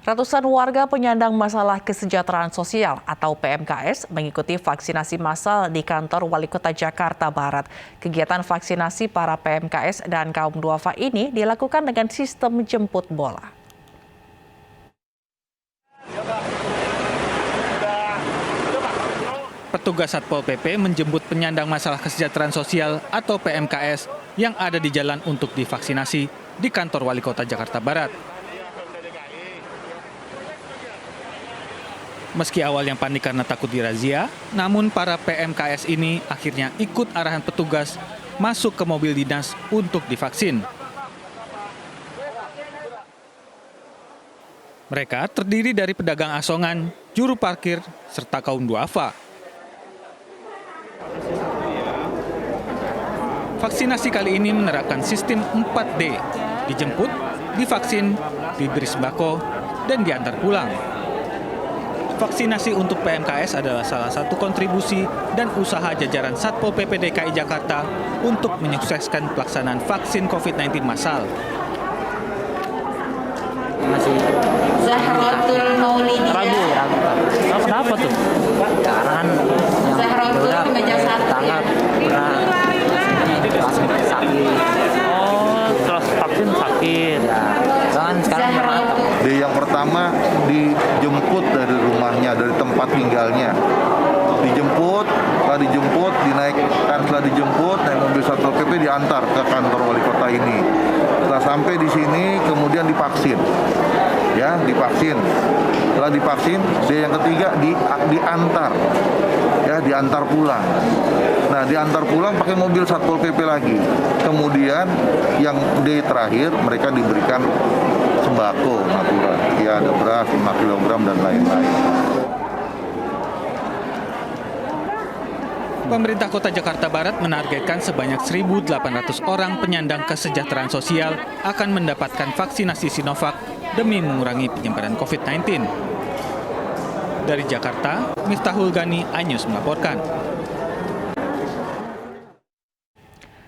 Ratusan warga penyandang masalah kesejahteraan sosial atau PMKS mengikuti vaksinasi massal di kantor Wali Kota Jakarta Barat. Kegiatan vaksinasi para PMKS dan kaum duafa ini dilakukan dengan sistem jemput bola. Petugas Satpol PP menjemput penyandang masalah kesejahteraan sosial atau PMKS yang ada di jalan untuk divaksinasi di kantor Wali Kota Jakarta Barat. Meski awalnya panik karena takut dirazia, namun para PMKS ini akhirnya ikut arahan petugas masuk ke mobil dinas untuk divaksin. Mereka terdiri dari pedagang asongan, juru parkir, serta kaum duafa. Vaksinasi kali ini menerapkan sistem 4D, dijemput, divaksin, diberi sembako, dan diantar pulang. Vaksinasi untuk PMKS adalah salah satu kontribusi dan usaha jajaran Satpol PP DKI Jakarta untuk menyukseskan pelaksanaan vaksin COVID-19 massal. Zahratul Maulidi. Ragu. Kenapa tuh? Karena Zahratul Meja Satu. tangan pernah sakit. Oh, terus vaksin sakit. Ya, kan sekarang merata. Yang pertama dijemput dari rumahnya, dari tempat tinggalnya. Setelah dijemput, naik mobil Satpol PP diantar ke kantor wali kota ini. Setelah sampai di sini, kemudian divaksin. Ya, divaksin. Setelah divaksin, dia yang ketiga diantar pulang. Nah, diantar pulang pakai mobil Satpol PP lagi. Kemudian yang D terakhir mereka diberikan sembako natural. Ya, ada beras 5 kg dan lain-lain. Pemerintah Kota Jakarta Barat menargetkan sebanyak 1.800 orang penyandang kesejahteraan sosial akan mendapatkan vaksinasi Sinovac demi mengurangi penyebaran COVID-19. Dari Jakarta, Miftahul Gani, iNews melaporkan.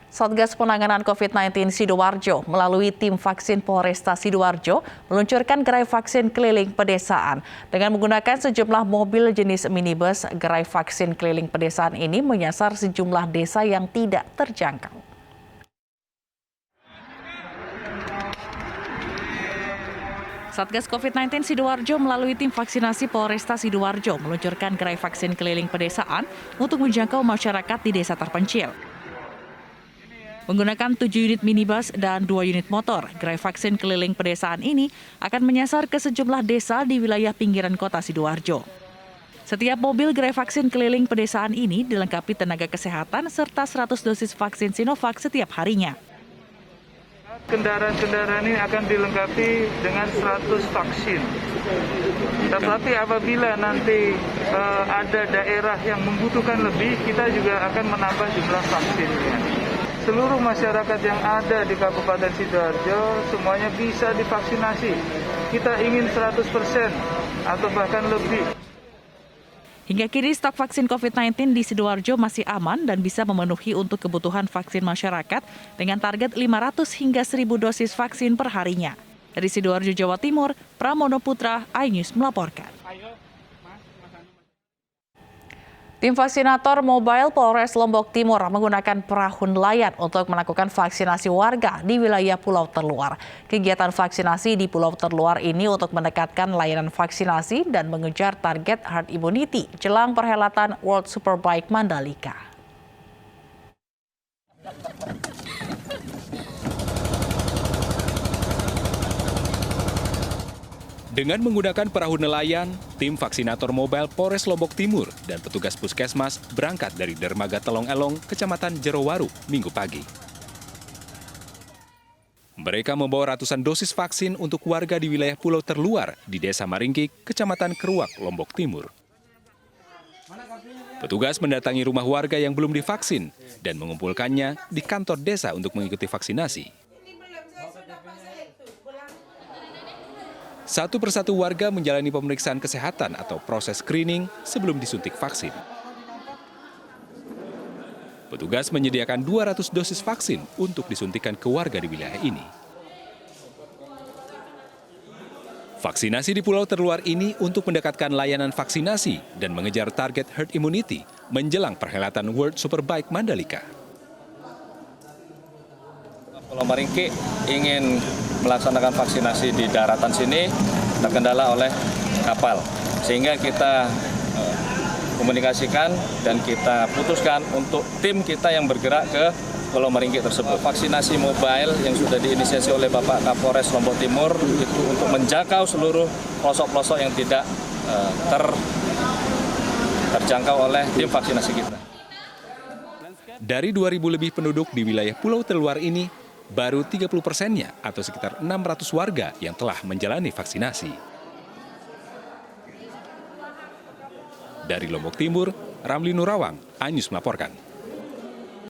Satgas Penanganan COVID-19 Sidoarjo melalui tim vaksin Polresta Sidoarjo meluncurkan gerai vaksin keliling pedesaan. Dengan menggunakan sejumlah mobil jenis minibus, gerai vaksin keliling pedesaan ini menyasar sejumlah desa yang tidak terjangkau. Satgas COVID-19 Sidoarjo melalui tim vaksinasi Polresta Sidoarjo meluncurkan gerai vaksin keliling pedesaan untuk menjangkau masyarakat di desa terpencil. Menggunakan 7 unit minibus dan 2 unit motor, gerai vaksin keliling pedesaan ini akan menyasar ke sejumlah desa di wilayah pinggiran kota Sidoarjo. Setiap mobil gerai vaksin keliling pedesaan ini dilengkapi tenaga kesehatan serta 100 dosis vaksin Sinovac setiap harinya. Kendaraan-kendaraan ini akan dilengkapi dengan 100 vaksin. Tetapi apabila nanti ada daerah yang membutuhkan lebih, kita juga akan menambah jumlah vaksinnya. Seluruh masyarakat yang ada di Kabupaten Sidoarjo semuanya bisa divaksinasi. Kita ingin 100% atau bahkan lebih. Hingga kini stok vaksin COVID-19 di Sidoarjo masih aman dan bisa memenuhi untuk kebutuhan vaksin masyarakat dengan target 500 hingga 1.000 dosis vaksin per harinya. Dari Sidoarjo, Jawa Timur, Pramono Putra, iNews melaporkan. Tim vaksinator mobile Polres Lombok Timur menggunakan perahu nelayan untuk melakukan vaksinasi warga di wilayah Pulau Terluar. Kegiatan vaksinasi di Pulau Terluar ini untuk mendekatkan layanan vaksinasi dan mengejar target herd immunity jelang perhelatan World Superbike Mandalika. Dengan menggunakan perahu nelayan, tim vaksinator mobile Polres Lombok Timur dan petugas puskesmas berangkat dari Dermaga Telong Elong, Kecamatan Jerowaru, Minggu pagi. Mereka membawa ratusan dosis vaksin untuk warga di wilayah Pulau Terluar di Desa Maringkik, Kecamatan Keruak, Lombok Timur. Petugas mendatangi rumah warga yang belum divaksin dan mengumpulkannya di kantor desa untuk mengikuti vaksinasi. Satu persatu warga menjalani pemeriksaan kesehatan atau proses screening sebelum disuntik vaksin. Petugas menyediakan 200 dosis vaksin untuk disuntikan ke warga di wilayah ini. Vaksinasi di Pulau Terluar ini untuk mendekatkan layanan vaksinasi dan mengejar target herd immunity menjelang perhelatan World Superbike Mandalika. Pulau Maringke ingin melaksanakan vaksinasi di daratan sini terkendala oleh kapal, sehingga kita komunikasikan dan kita putuskan untuk tim kita yang bergerak ke Pulau Maringke tersebut. Vaksinasi mobile yang sudah diinisiasi oleh Bapak Kapolres Lombok Timur itu untuk menjangkau seluruh pelosok-pelosok yang tidak terjangkau oleh tim vaksinasi kita. Dari 2.000 lebih penduduk di wilayah Pulau Terluar ini, baru 30%-nya atau sekitar 600 warga yang telah menjalani vaksinasi. Dari Lombok Timur, Ramli Nurawang, iNews melaporkan.